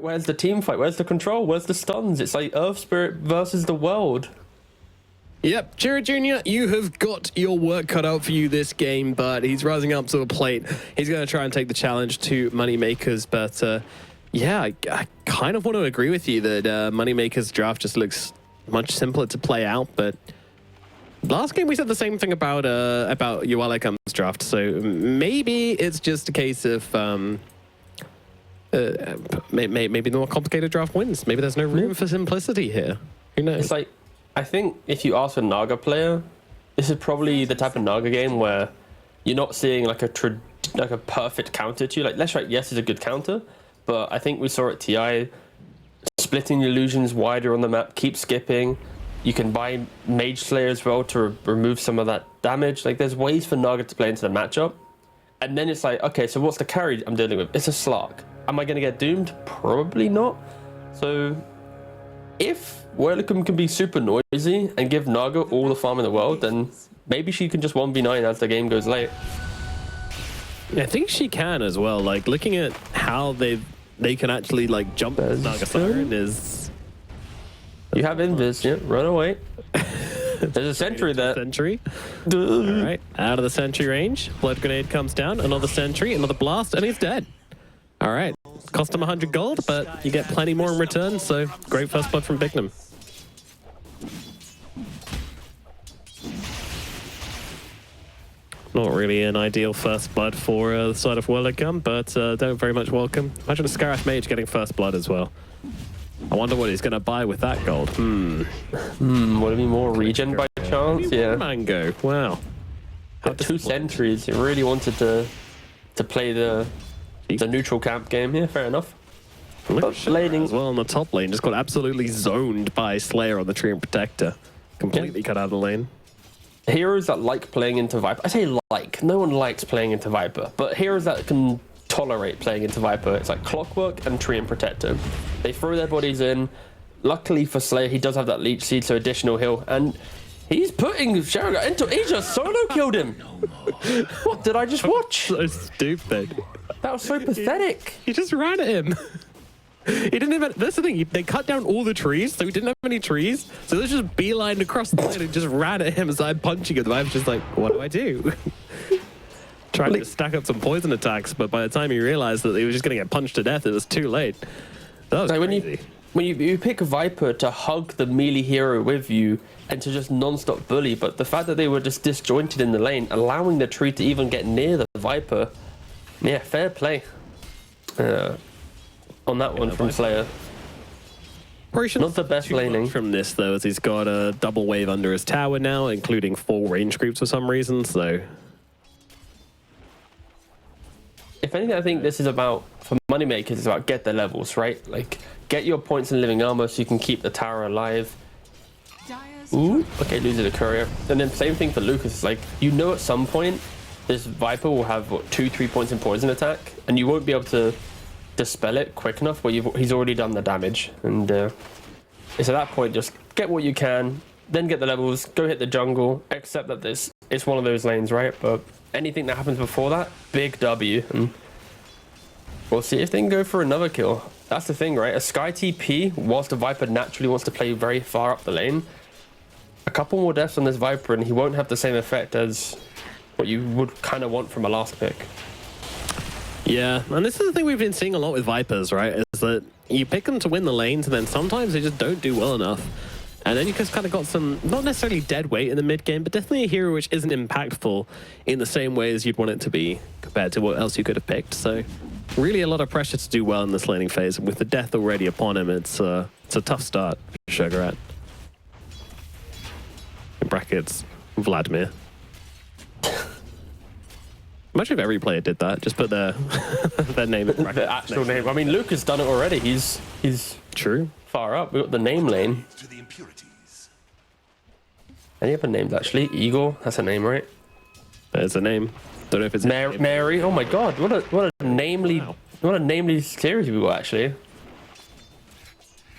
where's the team fight? Where's the control? Where's the stuns? It's like Earth Spirit versus the world. Yep, HYDRA Junior, you have got your work cut out for you this game, but he's rising up to the plate. He's going to try and take the challenge to MoneyMakers, but yeah, I kind of want to agree with you that MoneyMakers draft just looks much simpler to play out, but last game we said the same thing about UALEIKUMNIHAO's draft, so maybe it's just a case of maybe the more complicated draft wins. Maybe there's no room for simplicity here. Who knows? It's like, I think if you ask a Naga player, this is probably the type of Naga game where you're not seeing like a perfect counter to you. Like Leshrac, yes, is a good counter, but I think we saw at TI, splitting the illusions wider on the map, keep skipping. You can buy Mage Slayer as well to remove some of that damage. Like there's ways for Naga to play into the matchup. And then it's like, okay, so what's the carry I'm dealing with? It's a Slark. Am I going to get doomed? Probably not. So if UALEIKUM can be super noisy and give Naga all the farm in the world, then maybe she can just 1v9 as the game goes late. I think she can as well. Like looking at how they can actually like jump Naga Siren is... You have invis, yeah, run away. There's a sentry there. Sentry. All right, out of the sentry range. Blood grenade comes down, another sentry, another blast, and he's dead. All right, cost him 100 gold, but you get plenty more in return, so great first blood from Bignum. Not really an ideal first blood for the side of UALEIKUM, but don't very much welcome. Imagine a Scarif Mage getting first blood as well. I wonder what he's going to buy with that gold. Would it be more regen by chance? Yeah. Mango, wow. Got 2 sentries. He really wanted to play the neutral camp game here. Fair enough. Laning as well on the top lane, just got absolutely zoned by Slayer on the Tree and Protector. Completely cut out of the lane. Heroes that like playing into Viper. I say like. No one likes playing into Viper, but heroes that can tolerate playing into Viper, it's like Clockwork and Tree and Protector. They throw their bodies in. Luckily for Slayer, he does have that leech seed, so additional heal, and he's putting Sharaga into... He just solo killed him. What did I just watch? So stupid. That was so pathetic. He just ran at him. He didn't even... That's the thing. They cut down all the trees, so he didn't have any trees. So they just beelined across the line and just ran at him as I'm punching him. I was just like, what do I do? Trying to stack up some poison attacks, but by the time he realized that he was just going to get punched to death, it was too late. That was crazy. When you pick a Viper to hug the melee hero with you and to just non-stop bully, but the fact that they were just disjointed in the lane, allowing the tree to even get near the Viper, yeah, fair play on that one from Slayer. Not the best laning from this though, as he's got a double wave under his tower now, including 4 range creeps for some reason, so... If anything, I think this is about, for MoneyMakers, it's about get the levels, right? Like, get your points in living armor so you can keep the tower alive. Ooh, okay, loses a courier. And then same thing for Lucas. It's like, you know at some point, this Viper will have, what, 2-3 points in poison attack, and you won't be able to dispel it quick enough where he's already done the damage. And it's at that point, just get what you can, then get the levels, go hit the jungle, accept that it's one of those lanes, right? But anything that happens before that, big W. And we'll see if they can go for another kill. That's the thing, right? A Sky TP, whilst the Viper naturally wants to play very far up the lane, a couple more deaths on this Viper and he won't have the same effect as what you would kind of want from a last pick. Yeah, and this is the thing we've been seeing a lot with Vipers, right? Is that you pick them to win the lanes and then sometimes they just don't do well enough. And then you just kind of got some, not necessarily dead weight in the mid game, but definitely a hero which isn't impactful in the same way as you'd want it to be compared to what else you could have picked. So really a lot of pressure to do well in this laning phase. And with the death already upon him, it's a tough start for Sugarat. In brackets, Vladimir. Imagine if every player did that. Just put their name in brackets. The actual name. I mean, Luke has done it already. He's true. Far up. We've got the name lane. Any other names actually? Eagle. That's a name, right? There's a name. Don't know if it's Mary. Oh my God! What a namely series we got actually.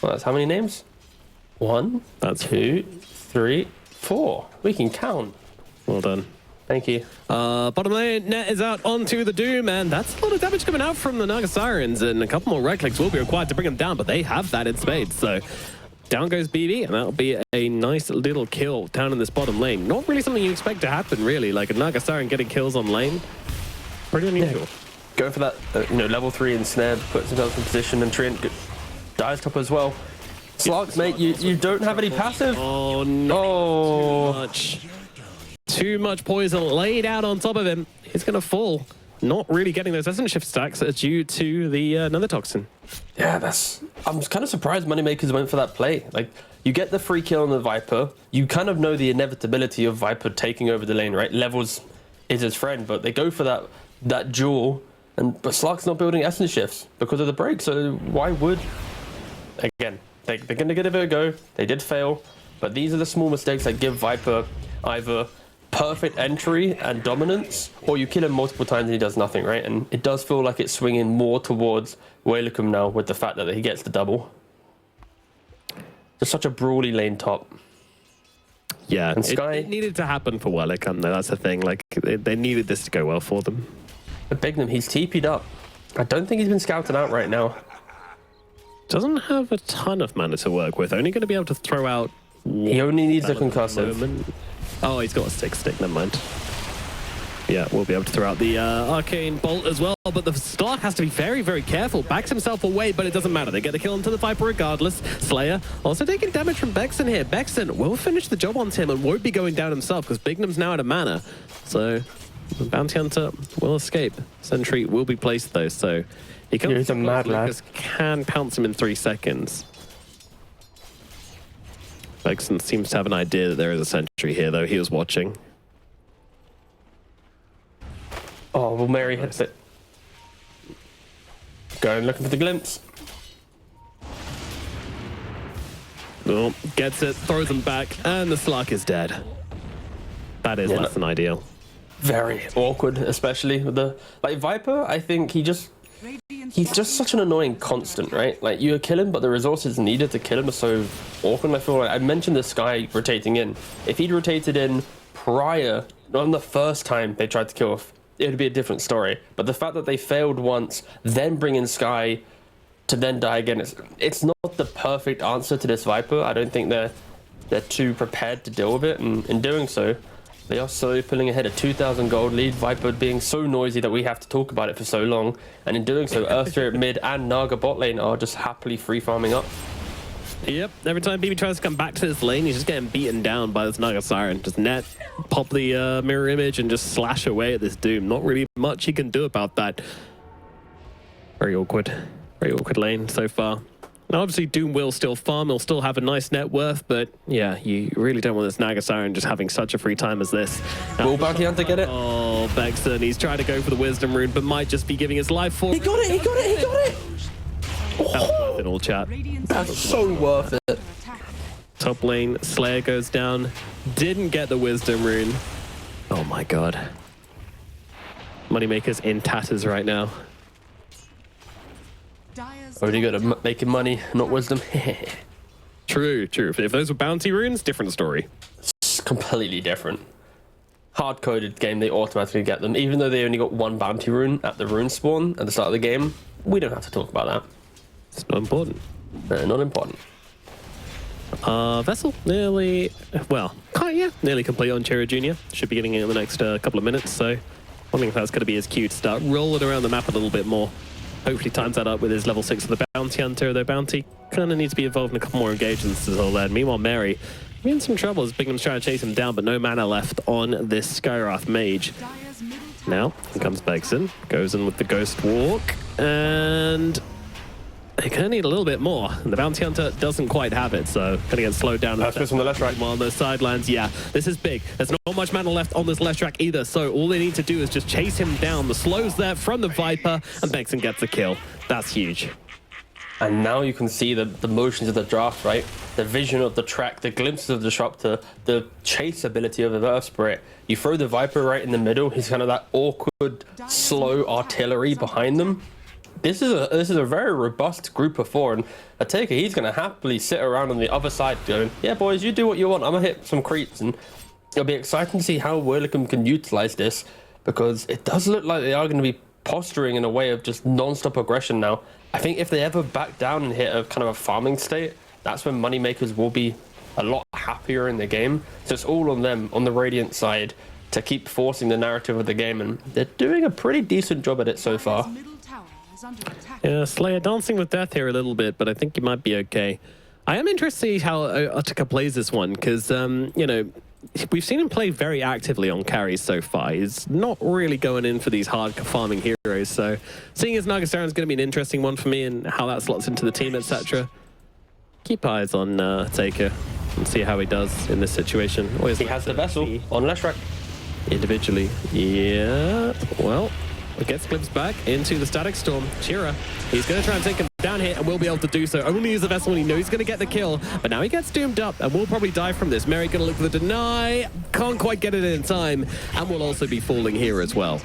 Well, that's how many names? 1, that's 2, 3, 4. We can count. Well done. Thank you. Bottom lane, net is out onto the Doom, and that's a lot of damage coming out from the Naga Sirens, and a couple more right clicks will be required to bring them down, but they have that in spades, so down goes BB, and that'll be a nice little kill down in this bottom lane. Not really something you expect to happen, really, like a Naga Siren getting kills on lane. Pretty unusual. Yeah. Going for that, level 3 ensnare, puts himself in position, and Trent dies top as well. Slugs, mate, you don't have any passive. Oh, no. Too much. Too much poison laid out on top of him. He's going to fall. Not really getting those essence shift stacks due to the another toxin. Yeah, I'm kind of surprised Moneymakers went for that play. Like, you get the free kill on the Viper. You kind of know the inevitability of Viper taking over the lane, right? Levels is his friend, but they go for that duel. But Slug's not building essence shifts because of the break. So why would... Again, they're going to give it a go. They did fail. But these are the small mistakes that give Viper either perfect entry and dominance, or you kill him multiple times and he does nothing, right? And it does feel like it's swinging more towards UALEIKUM now with the fact that he gets the double. Just such a brawly lane top. Yeah, and Sky, it needed to happen for UALEIKUM though, that's the thing. Like, they needed this to go well for them. But Bignum, he's TP'd up. I don't think he's been scouted out right now. Doesn't have a ton of mana to work with. Only going to be able to throw out... He only needs a concussive. Oh, he's got a stick, never mind. Yeah, we'll be able to throw out the arcane bolt as well, but the Stark has to be very, very careful. Backs himself away, but it doesn't matter. They get the kill onto the Viper regardless. Slayer also taking damage from Bexon here. Bexon will finish the job on him and won't be going down himself because Bignum's now out of mana. So the Bounty Hunter will escape. Sentry will be placed though, so he he's a mad lad. Can pounce him in 3 seconds. Bexon seems to have an idea that there is a sentry here, though. He was watching. Oh, well, Mary hits it. Going looking for the glimpse. Oh, gets it, throws him back, and the Slark is dead. That is less than ideal. Very awkward, especially with the... Like, Viper, I think he's just such an annoying constant, right? Like, you kill him, but the resources needed to kill him are so awkward. I feel like I mentioned this guy rotating in. If he'd rotated in prior, not on the first time they tried to kill off, it would be a different story. But the fact that they failed once, then bring in Sky to then die again, it's not the perfect answer to this Viper. I don't think they're too prepared to deal with it, and in doing so, they are slowly pulling ahead a 2,000 gold lead. Viper being so noisy that we have to talk about it for so long. And in doing so, Earth Spirit mid and Naga bot lane are just happily free farming up. Yep, every time BB tries to come back to this lane, he's just getting beaten down by this Naga Siren. Just net, pop the mirror image and just slash away at this Doom. Not really much he can do about that. Very awkward lane so far. Now, obviously, Doom will still farm, he'll still have a nice net worth, but yeah, you really don't want this Naga Siren just having such a free time as this. Will Bounty Hunter get it? Oh, Bexon, he's trying to go for the Wisdom Rune, but might just be giving his life for He got it, he got it, he got it! That was worth it all, chat. That's so worth it. Top lane, Slayer goes down, didn't get the Wisdom Rune. Oh my god. Moneymakers in tatters right now. Only got to making money, not wisdom. True. If those were bounty runes, different story. It's completely different. Hard-coded game, they automatically get them. Even though they only got 1 bounty rune at the rune spawn at the start of the game, we don't have to talk about that. It's not important. No, not important. Vessel, nearly complete on Chera Junior. Should be getting it in the next couple of minutes, so wondering if that's going to be his cue to start rolling around the map a little bit more. Hopefully times that up with his level 6 of the Bounty Hunter, though Bounty kind of needs to be involved in a couple more engagements until then. Meanwhile, Mary in some trouble as Bigman's trying to chase him down, but no mana left on this Skywrath Mage. Now, here comes Bexon, goes in with the Ghost Walk, and they're going to need a little bit more. And the Bounty Hunter doesn't quite have it, so going to get slowed down. That's from the left track. While on those sidelines, yeah, this is big. There's not much mana left on this left track either, so all they need to do is just chase him down. The slow's there from the Viper, and Bexon gets the kill. That's huge. And now you can see the motions of the draft, right? The vision of the track, the glimpses of the Disruptor, the chase ability of the Earth Spirit. You throw the Viper right in the middle, he's kind of that awkward, slow artillery behind them. This is a very robust group of 4, and I take it he's going to happily sit around on the other side going, yeah, boys, you do what you want. I'm going to hit some creeps. And it'll be exciting to see how UALEIKUM can utilize this, because it does look like they are going to be posturing in a way of just non-stop aggression now. I think if they ever back down and hit a kind of a farming state, that's when MoneyMakers will be a lot happier in the game. So it's all on them, on the Radiant side, to keep forcing the narrative of the game, and they're doing a pretty decent job at it so far. Yeah, Slayer dancing with death here a little bit, but I think he might be okay. I am interested to see how Utica plays this one, because, you know, we've seen him play very actively on carries so far. He's not really going in for these hard farming heroes, so seeing as Nagasaran is going to be an interesting one for me, and how that slots into the team, etc. Keep eyes on Taker and see how he does in this situation. Always he has the vessel on Leshrac. Individually, yeah, well, it gets glimpsed back into the Static Storm. HYDRA, he's going to try and take him down here and will be able to do so. Only use the vessel when he knows he's going to get the kill, but now he gets doomed up and will probably die from this. Mary going to look for the deny, can't quite get it in time, and will also be falling here as well.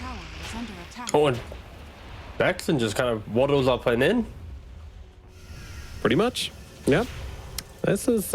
Oh, and Bexon just kind of waddles up and in. Pretty much, yeah. This is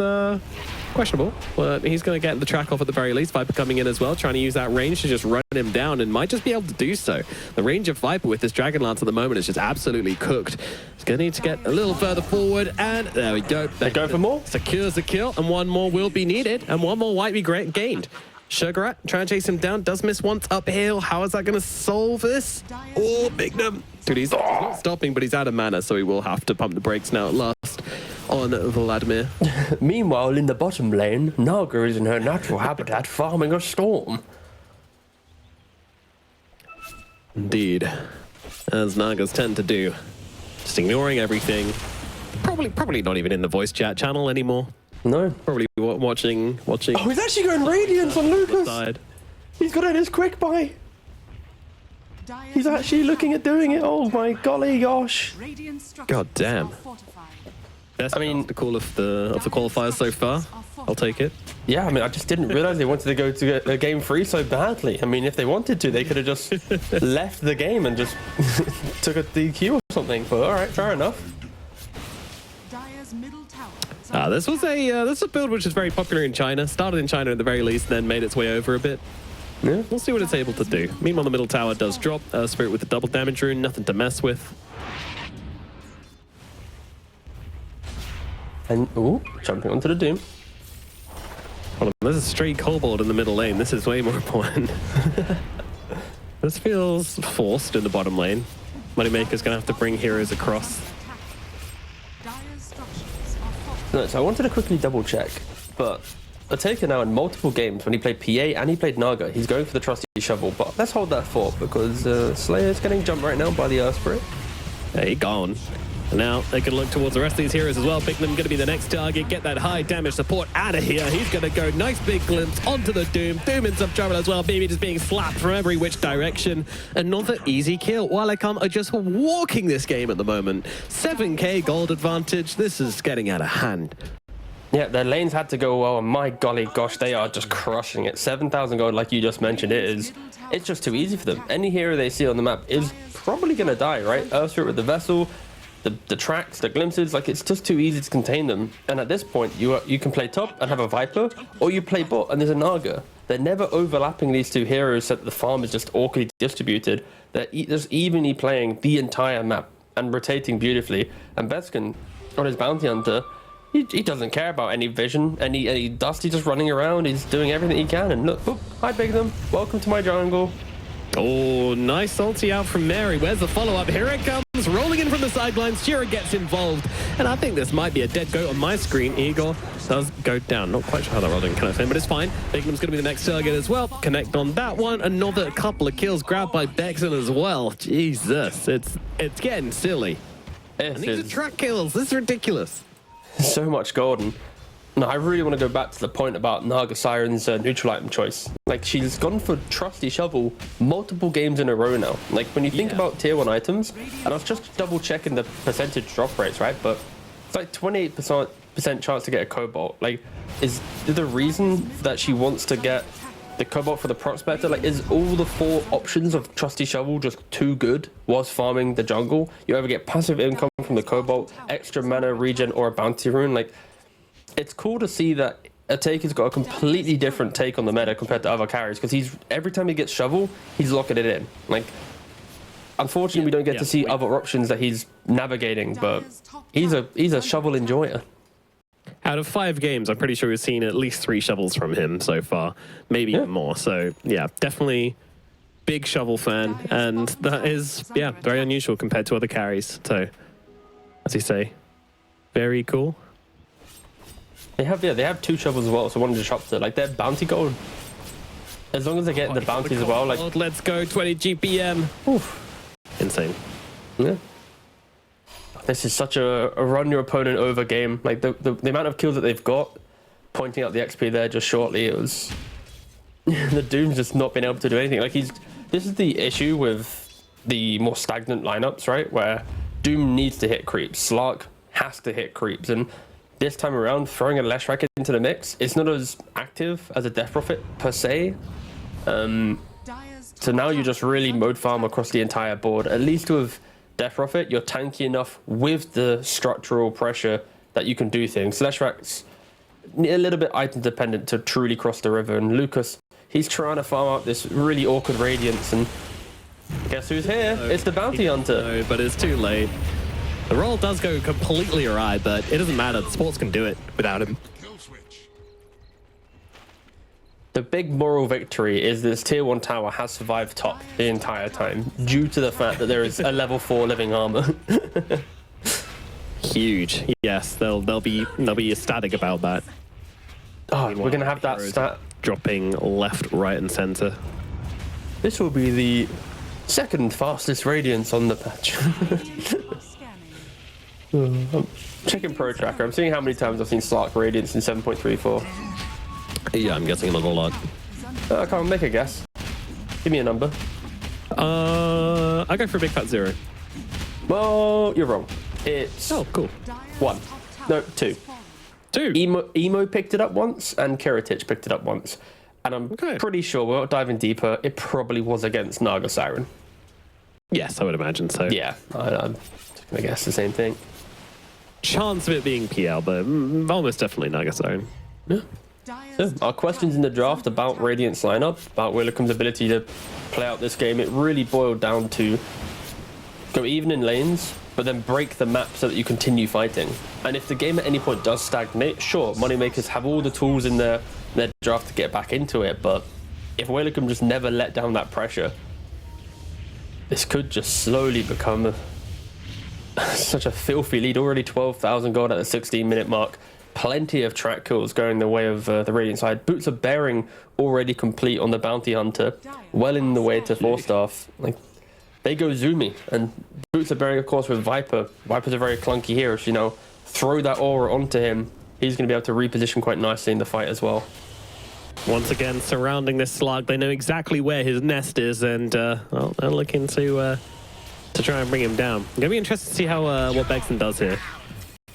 questionable, but he's going to get the track off at the very least. Viper coming in as well, trying to use that range to just run him down, and might just be able to do so. The range of Viper with this Dragon Lance at the moment is just absolutely cooked. He's going to need to get a little further forward, and there we go. They go for more. Secures the kill, and one more will be needed, and one more might be gained. Sugarat trying to chase him down, does miss once uphill. How is that going to solve this? Oh, Bignum. Dude, he's not stopping, but he's out of mana, so he will have to pump the brakes now at last on Vladimir. Meanwhile, in the bottom lane, Naga is in her natural habitat farming a storm. Indeed, as Nagas tend to do. Just ignoring everything. Probably not even in the voice chat channel anymore. No. Probably watching. Oh, he's actually going Radiance on Lucas. Side. He's got in his quick buy. He's actually looking at doing it. Oh my golly gosh. God damn. That's, I mean, the call of the qualifiers so far. I'll take it. Yeah, I mean, I just didn't realize they wanted to go to a game 3 so badly. I mean, if they wanted to, they could have just left the game and just took a DQ or something. But all right, fair enough. This was a build which is very popular in China. Started in China at the very least, then made its way over a bit. Yeah, we'll see what it's able to do. Meanwhile, the middle tower does drop. Spirit with the double damage rune, nothing to mess with. And, ooh, jumping onto the Doom. Hold on, there's a stray kobold in the middle lane. This is way more important. This feels forced in the bottom lane. MoneyMaker's going to have to bring heroes across. No, so I wanted to quickly double check, but Taker now in multiple games, when he played PA and he played Naga, he's going for the trusty shovel, but let's hold that thought, because Slayer's getting jumped right now by the Earth Spirit. Yeah, he gone. And now they can look towards the rest of these heroes as well. Bignum going to be the next target. Get that high damage support out of here. He's going to go nice big glimpse onto the Doom. Doom in some trouble as well. Baby just being slapped from every which direction. Another easy kill. UALEIKUM are just walking this game at the moment. 7k gold advantage. This is getting out of hand. Yeah, their lanes had to go well, and my golly gosh, they are just crushing it. 7,000 gold, like you just mentioned, it's just too easy for them. Any hero they see on the map is probably going to die, right? Earth Spirit with the vessel, the tracks, the glimpses, like it's just too easy to contain them. And at this point, you can play top and have a Viper, or you play bot and there's a Naga. They're never overlapping these two heroes so that the farm is just awkwardly distributed. They're just evenly playing the entire map and rotating beautifully. And Betskin, on his bounty hunter, he doesn't care about any vision, any dust. He's just running around. He's doing everything he can. And look, boop, hi Bignum, welcome to my jungle. Oh, nice ulti out from Mary. Where's the follow-up? Here it comes, rolling in from the sidelines. HYDRA gets involved, and I think this might be a dead goat on my screen. Igor does go down. Not quite sure how that rolled in kind of thing, but it's fine. Bignum's going to be the next target as well. Connect on that one. Another couple of kills grabbed by Bexon as well. Jesus, it's getting silly. And these are track kills. This is ridiculous. So much gold. And no, I really want to go back to the point about Naga Siren's neutral item choice. Like, she's gone for Trusty Shovel multiple games in a row now. Like, when you think about tier 1 items, and I was just double checking the percentage drop rates, right? But it's like 28% chance to get a Cobalt. Like, is the reason that she wants to get the Cobalt for the Prospector, like, is all the 4 options of Trusty Shovel just too good whilst farming the jungle? You either get passive income from the Cobalt, extra mana regen, or a bounty rune. Like, it's cool to see that Taker's got a completely different take on the meta compared to other carries, because every time he gets shovel, he's locking it in. Like, unfortunately, we don't get to see other options that he's navigating, but he's a shovel enjoyer. Out of 5 games, I'm pretty sure we've seen at least 3 shovels from him so far, maybe even more. So yeah, definitely big shovel fan, and that is very unusual compared to other carries. So, as you say, very cool. They have 2 shovels as well, so one just chops it. Like, their bounty gold, as long as they get the bounties as well, like, let's go 20 GPM. Oof. Insane. Yeah. This is such a run your opponent over game. Like, the amount of kills that they've got, pointing out the XP there just shortly, it was the Doom's just not been able to do anything. Like, this is the issue with the more stagnant lineups, right? Where Doom needs to hit creeps, Slark has to hit creeps, and this time around, throwing a Leshrac into the mix, it's not as active as a Death Prophet per se. So now you just really mode farm across the entire board. At least with Death Prophet, you're tanky enough with the structural pressure that you can do things. Leshrac's a little bit item dependent to truly cross the river, and Lucas, he's trying to farm up this really awkward Radiance, and guess who's here? It's the Bounty Hunter. No, but it's too late. The roll does go completely awry, but it doesn't matter. The sports can do it without him. The big moral victory is this tier 1 tower has survived top the entire time due to the fact that there is a level 4 living armor. Huge. Yes, they'll be ecstatic about that. Oh, we're gonna have that stat dropping left, right, and center. This will be the 2nd fastest Radiance on the patch. I'm checking Pro Tracker. I'm seeing how many times I've seen Slark Radiance in 7.34. Yeah, I'm guessing not a lot. I can't make a guess. Give me a number. I go for a big fat 0. Well, you're wrong. It's cool. 1. No, 2. 2. Emo picked it up once, and Kiritich picked it up once. And I'm pretty sure, without diving deeper, it probably was against Naga Siren. Yes, I would imagine so. Yeah, I'm just going to guess the same thing. Chance of it being PL, but almost definitely Naga Siren. Yeah. So, our questions in the draft about Radiant's lineup, about Wailakum's ability to play out this game, it really boiled down to go even in lanes, but then break the map so that you continue fighting. And if the game at any point does stagnate, sure, Moneymakers have all the tools in their draft to get back into it, but if Wailakum just never let down that pressure, this could just slowly become such a filthy lead. Already 12,000 gold at the 16-minute mark. Plenty of track kills going the way of the Radiant side. Boots of Bearing already complete on the Bounty Hunter, well in the way to 4-staff. Like, they go zoomy, and Boots of Bearing, of course, with Viper. Viper's a very clunky hero, so, you know, throw that aura onto him. He's going to be able to reposition quite nicely in the fight as well. Once again, surrounding this slug, they know exactly where his nest is, and well, they're looking to try and bring him down. I'm going to be interested to see how what Begson does here.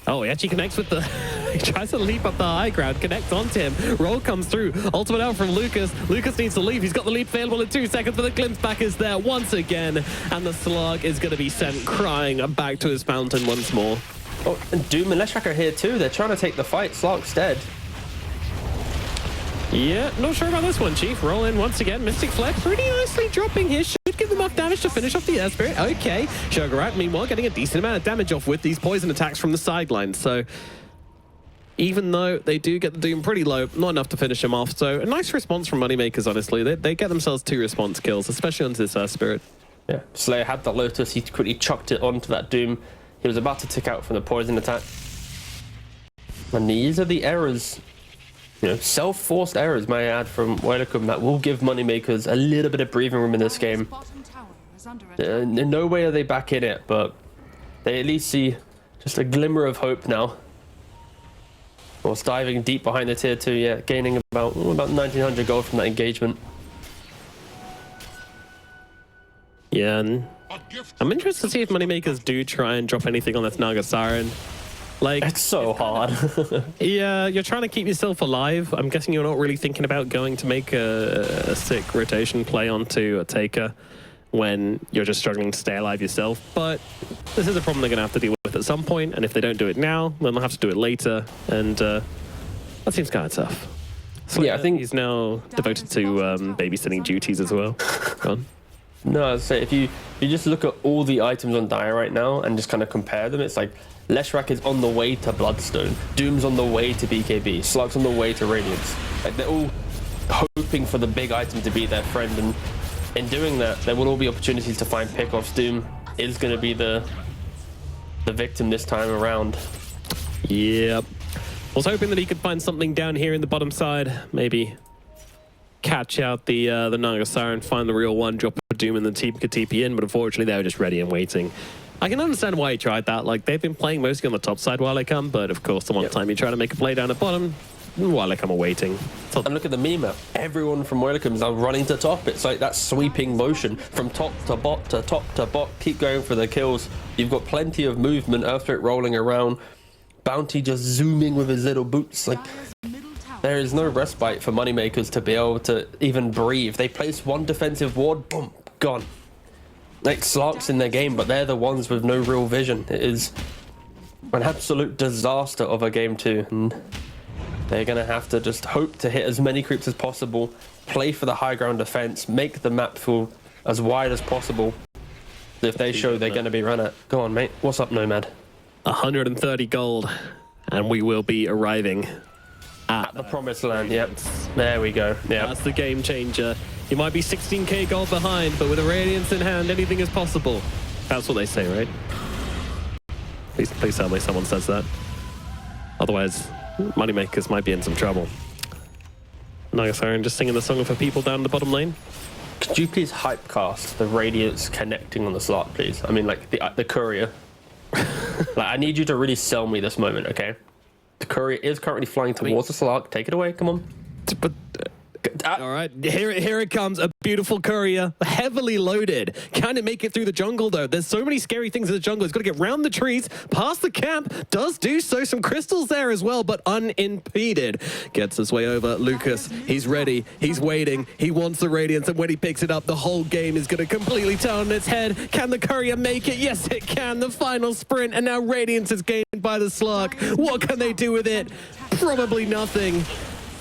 Oh, he actually connects with the... he tries to leap up the high ground, connects onto him. Roll comes through. Ultimate out from Lucas. Lucas needs to leave. He's got the leap available in 2 seconds, but the glimpse back is there once again. And the slug is going to be sent crying back to his fountain once more. Oh, and Doom and Leshrac are here too. They're trying to take the fight. Slark's dead. Yeah, not sure about this one, Chief. Roll in once again. Mystic Flare pretty nicely dropping here. Should give them enough damage to finish off the Air Spirit. Okay. Shogarak, meanwhile, getting a decent amount of damage off with these poison attacks from the sidelines. So even though they do get the Doom pretty low, not enough to finish him off. So a nice response from Moneymakers, honestly. They get themselves 2 response kills, especially onto this Air Spirit. Yeah, Slayer had the Lotus. He quickly chucked it onto that Doom. He was about to tick out from the poison attack. And these are the errors, you know, self-forced errors, may I add, from Wailakum that will give Moneymakers a little bit of breathing room in this game. In no way are they back in it, but they at least see just a glimmer of hope now. Whilst diving deep behind the tier 2, yeah, gaining about 1,900 gold from that engagement. Yeah, and I'm interested to see if Moneymakers do try and drop anything on this Naga Siren. Like, it's so hard. Yeah, you're trying to keep yourself alive. I'm guessing you're not really thinking about going to make a sick rotation play onto a Taker when you're just struggling to stay alive yourself. But this is a problem they're going to have to deal with at some point, and if they don't do it now, then they'll have to do it later. And That seems kind of tough. So yeah, I think he's now devoted to babysitting duties as well. Go on. No, I'd say if you just look at all the items on Dire right now and just kind of compare them, it's like Leshrac is on the way to Bloodstone, Doom's on the way to BKB, Slug's on the way to Radiance. Like they're all hoping for the big item to be their friend, and in doing that, there will all be opportunities to find pickoffs. Doom is going to be the victim this time around. Yep. Was hoping that he could find something down here in the bottom side, maybe catch out the Naga Siren, find the real one, drop a Doom, and the team could TP in, but unfortunately they were just ready and waiting. I can understand why he tried that. Like, they've been playing mostly on the top side while they come, but of course the one time you try to make a play down at bottom, while they come are waiting. So and look at the meme map. Everyone from UALEIKUM is now running to top. It's like that sweeping motion from top to bot to top to bot. Keep going for the kills. You've got plenty of movement, Earthquake rolling around, Bounty just zooming with his little boots. Like, there is no respite for MoneyMakers to be able to even breathe. They place one defensive ward, boom, gone. Like, Slark's in their game, but they're the ones with no real vision. It is an absolute disaster of a game 2, and they're going to have to just hope to hit as many creeps as possible, play for the high ground defense, make the map feel as wide as possible. If they show they're going to be run at. Go on, mate. What's up, Nomad? 130 gold, and we will be arriving at the promised land. Yep. There we go. Yeah. That's the game changer. You might be 16k gold behind, but with a Radiance in hand, anything is possible. That's what they say, right? Please tell me someone says that. Otherwise, MoneyMakers might be in some trouble. Naga Siren just singing the song for people down the bottom lane. Could you please hype cast the Radiance connecting on the slot, please? I mean, like the courier. Like, I need you to really sell me this moment, okay? The courier is currently flying towards the Slark. Take it away, come on. But all right, here it comes, a beautiful courier, heavily loaded. Can it make it through the jungle, though? There's so many scary things in the jungle. It's got to get round the trees, past the camp, does do so. Some crystals there as well, but unimpeded. Gets his way over. Lucas, he's ready, he's waiting, he wants the Radiance, and when he picks it up, the whole game is going to completely turn on its head. Can the courier make it? Yes, it can. The final sprint, and now Radiance is gained by the Slark. What can they do with it? Probably nothing.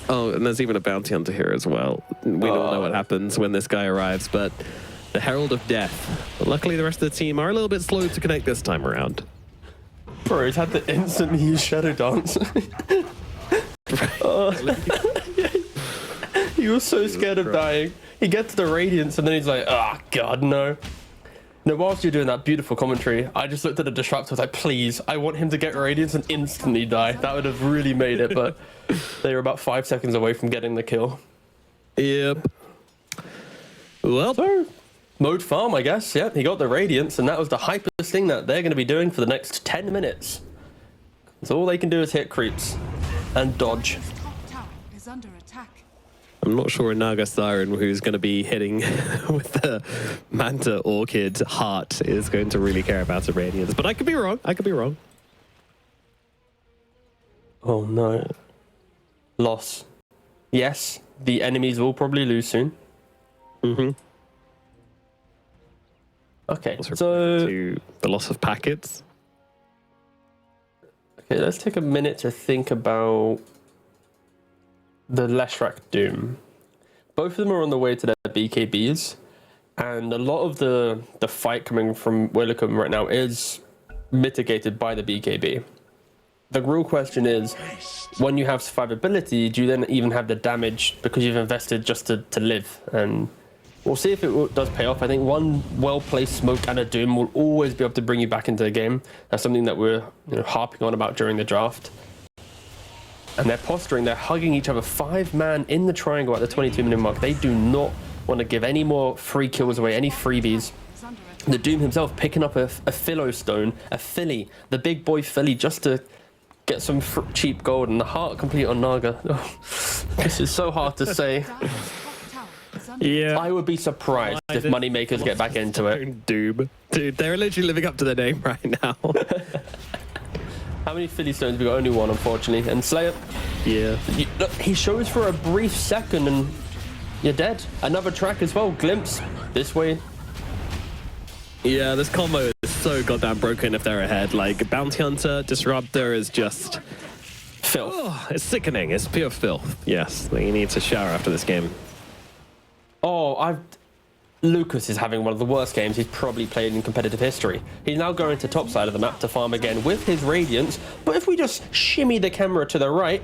Oh, and there's even a bounty hunter here as well. We don't know what happens when this guy arrives, but the Herald of Death. But luckily, the rest of the team are a little bit slow to connect this time around. Bro, he's had to instantly use Shadow Dance. He was so scared of dying. He gets the Radiance, and then he's like, oh, God, no. No, whilst you're doing that beautiful commentary, I just looked at the Disruptor, I was like, please, I want him to get Radiance and instantly die. That would have really made it, but they were about 5 seconds away from getting the kill. Yep. Well, so, mode farm, I guess. Yep, he got the Radiance, and that was the hypest thing that they're going to be doing for the next 10 minutes. So all they can do is hit creeps and dodge. I'm not sure a Naga Siren who's going to be hitting with the Manta Orchid heart is going to really care about the Radiance. But I could be wrong. I could be wrong. Oh, no. Loss. Yes, the enemies will probably lose soon. Mm-hmm. Okay, Also so... to the loss of packets. Okay, let's take a minute to think about the Leshrac Doom. Both of them are on the way to their BKBs, and a lot of the fight coming from UALEIKUM right now is mitigated by the BKB. The real question is, when you have survivability, do you then even have the damage because you've invested just to live? And we'll see if it does pay off. I think one well-placed smoke and a Doom will always be able to bring you back into the game. That's something that we're harping on about during the draft. And they're posturing, they're hugging each other, 5-man in the triangle at the 22-minute mark. They do not want to give any more free kills away, any freebies. The Doom himself picking up a Philo Stone, a Philly, the big boy Philly, just to get some cheap gold, and the heart complete on Naga. Oh, this is so hard to say. Yeah, I would be surprised if MoneyMakers get back into it. Doom. Dude, they're literally living up to their name right now. How many Philly Stones? We got only one, unfortunately. And Slayer. Yeah. Look, he shows for a brief second and you're dead. Another track as well. Glimpse. This way. Yeah, this combo is so goddamn broken if they're ahead. Like, Bounty Hunter, Disruptor is just Filth. Oh, it's sickening. It's pure filth. Yes, he needs a shower after this game. Oh, Lucas is having one of the worst games he's probably played in competitive history. He's now going to top side of the map to farm again with his Radiance, but if we just shimmy the camera to the right,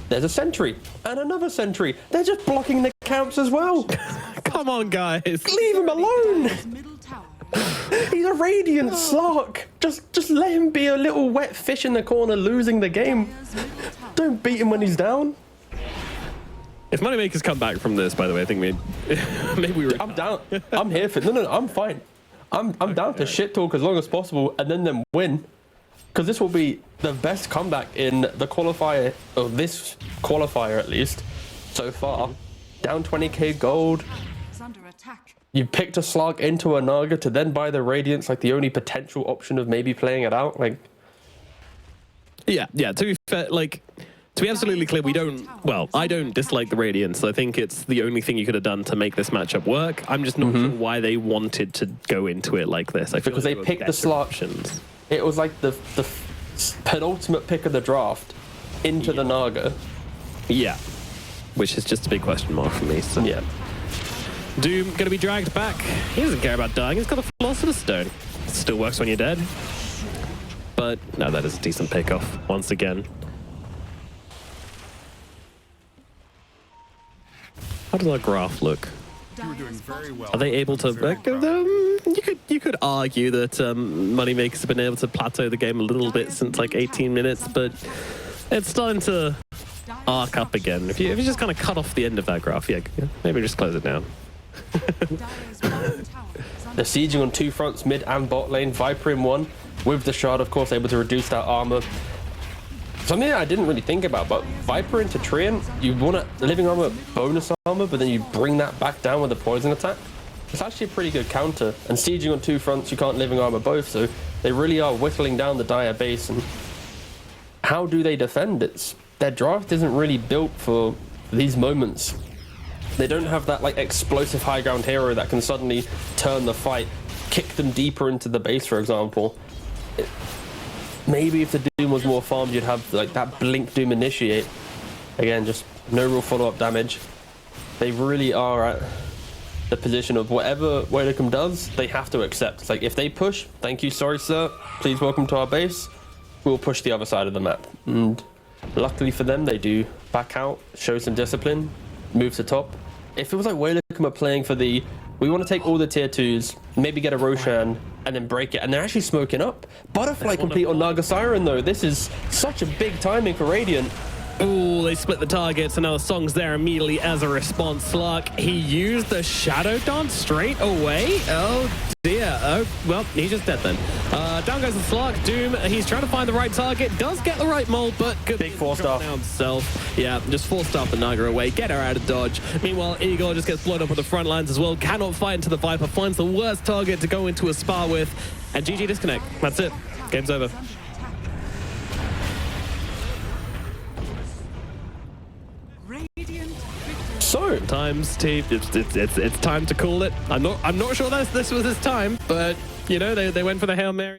there's a sentry and another sentry. They're just blocking the camps as well. Come on, guys. Leave him alone. He's a Radiant Slark. Just let him be a little wet fish in the corner losing the game. Don't beat him when he's down. If MoneyMakers come back from this, by the way, I think maybe we were... I'm down. I'm here for... No, I'm fine. I'm down to shit talk as long as possible and then them win. Because this will be the best comeback in the qualifier, or this qualifier at least, so far. Down 20k gold. You picked a Slark into a Naga to then buy the Radiance, like the only potential option of maybe playing it out. Like, yeah. To be fair, like, to be absolutely clear, we don't. Well, I don't dislike the Radiance. I think it's the only thing you could have done to make this matchup work. I'm just not sure why they wanted to go into it like this. I feel because like they picked the Slark. Options. It was like the penultimate pick of the draft into the Naga. Yeah, which is just a big question mark for me. So. Yeah. Doom gonna be dragged back. He doesn't care about dying. He's got a Philosopher's Stone. Still works when you're dead. But no, that is a decent pick-off once again. How does our graph look? You're doing very well. Are they able to? You could argue that MoneyMakers have been able to plateau the game a little bit since like 18 minutes, but it's starting to arc up again. If you just kind of cut off the end of that graph, yeah, maybe just close it down. They're sieging on two fronts, mid and bot lane. Viper in one, with the shard, of course, able to reduce that armor. Something I didn't really think about, but Viper into Treant, you want a living armor bonus armor, but then you bring that back down with a poison attack. It's actually a pretty good counter. And sieging on two fronts, you can't living armor both, so they really are whittling down the Dire base. And how do they defend? Their draft isn't really built for these moments. They don't have that like explosive high ground hero that can suddenly turn the fight, kick them deeper into the base, for example. Maybe if the Doom was more farmed, you'd have like that Blink Doom initiate. Again, just no real follow-up damage. They really are at the position of whatever UALEIKUM does, they have to accept. It's like, if they push, thank you, sorry sir, please welcome to our base. We'll push the other side of the map. And luckily for them, they do back out, show some discipline, move to top. If it was like UALEIKUM are playing for the, we want to take all the tier 2s, maybe get a Roshan, and then break it, and they're actually smoking up. Butterfly complete on Naga Siren though. This is such a big timing for Radiant. Ooh, they split the targets, and now the Song's there immediately as a response. Slark, he used the Shadow Dance straight away. Oh dear. Oh, well, he's just dead then. Down goes the Slark. Doom, he's trying to find the right target. Does get the right mold, but good. Big 4-star. Now himself. Yeah, just 4-star the Naga away. Get her out of dodge. Meanwhile, Igor just gets blown up on the front lines as well. Cannot fight into the Viper. Finds the worst target to go into a spar with. And GG disconnect. That's it. Game's over. So it's time to call it. I'm not sure this was his time, but you know they went for the Hail Mary.